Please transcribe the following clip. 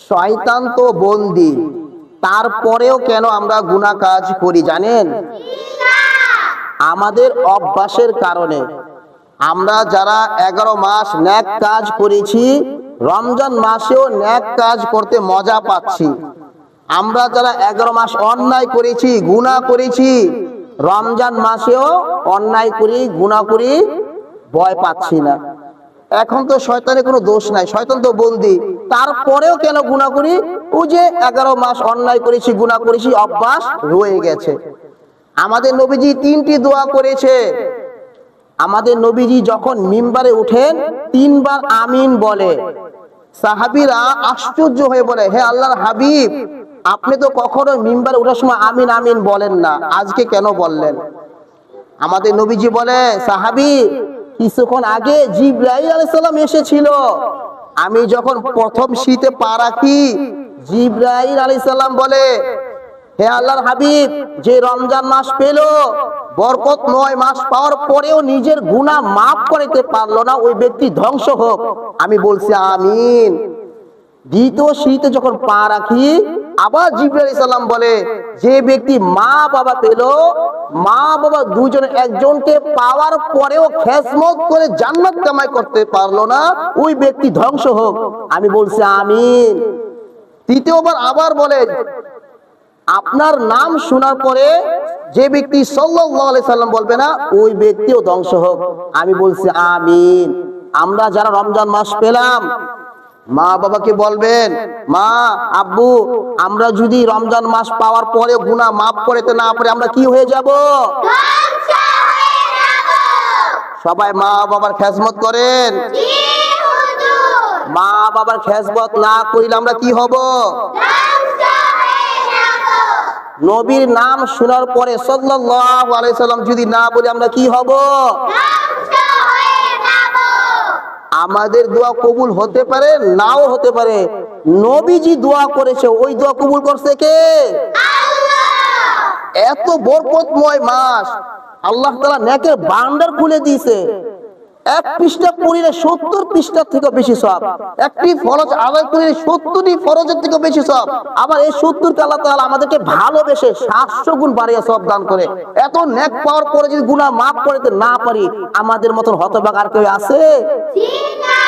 শয়তান তো বন্দী, তারপরেও কেন আমরা গুনাহ কাজ করি জানেন? আমাদের অভ্যাসের কারণে। আমরা যারা 11 মাস নেক কাজ করেছি, রমজান মাসেও নেক কাজ করতে মজা পাচ্ছি। আমরা যারা 11 মাস অন্যায় করেছি, গুনাহ করেছি, রমজান মাসেও অন্যায় করি, গুনাহ করি, ভয় পাচ্ছি না। এখন তো শয়তানের কোনো দোষ নাই, শয়তান তো বন্দী, তারপরেও কেন গুনাহ করি? ওই যে 11 মাস অন্যায় করেছি, গুনাহ করেছি, অভ্যাস রয়ে গেছে। আমাদের নবীজি 3টি দোয়া করেছে। আমাদের নবীজি যখন মিম্বারে উঠেন 3 বার আমিন বলে। সাহাবীরা আশ্চর্য হয়ে বলে, হে আল্লাহর হাবিব, আপনি তো কখনো মিম্বারে ওঠার সময় আমিন আমিন বলেন না, আজকে কেন বললেন? আমাদের নবীজি বলে, সাহাবী, কিছুক্ষণ আগে জিবরাইল আলাইহিস সালাম এসেছিল। আমি যখন প্রথম শীতে পা রাখি, জিবরাইল আলাইহিস সালাম বলে, হে আল্লাহর হাবিব, যে রমজান মাস পেল, বরকতময় মাস পাওয়ার পরেও নিজের গুনাহ মাফ করতে পারলো না, ওই ব্যক্তি ধ্বংস হোক। আমি বলছি আমিন। দ্বিতীয় শীতে যখন পা রাখি, আবার জিবরাইল আলাইহিস সালাম বলে, যে ব্যক্তি মা বাবা পেল, মা বাবা দুজনে একজনকে পাওয়ার পরেও খেসমত করে জান্নাত কামাই করতে পারলো না, ওই ব্যক্তি ধ্বংস হোক। আমি বলছি আমিন। তৃতীয়বার আবার বলে, আপনার নাম শোনার পরে যে ব্যক্তি সাল্লাল্লাহু আলাইহি সাল্লাম বলবে না, ওই ব্যক্তিও ধ্বংস হোক। আমি বলছি আমিন। আমরা যারা রমজান মাস পেলাম, মা বাবাকে বলবেন, মা আব্বু, আমরা যদি রমজান মাস পাওয়ার পরে গুনাহ মাফ করতে না পারি, আমরা কি হয়ে যাব? ধ্বংস হয়ে যাব। সবাই মা বাবার খেজমত করেন। জি হুজুর। মা বাবার খেজমত না করিলে আমরা কি হব? ধ্বংস হয়ে যাব। নবীর নাম শোনার পরে সাল্লাল্লাহু আলাইহি সাল্লাম যদি না বলি, আমরা কি হব? ধ্বংস হয়ে যাব। আমাদের দোয়া কবুল হতে পারে, নাও হতে পারে। নবীজি দোয়া করেছে, ওই দোয়া কবুল করছে কে? আল্লাহ। এত বরকতময় মাস, আল্লাহ তাআলা নেকের ভান্ডার খুলে দিয়েছে। 1 পৃষ্ঠা পড়লে 70 পৃষ্ঠার থেকে বেশি সওয়াব। একটি ফরজ আদায় করলে 70টি ফরজের থেকে বেশি সওয়াব। আবার এই 70 কে আল্লাহ তাআলা আমাদেরকে ভালোবেসে 700 গুণ বাড়িয়ে সওয়াব দান করে। এত নেক পাওয়ার পরে যদি গুনাহ মাফ করতে না পারি, আমাদের মতন হতভাগা আর কেউ আছে? জি না।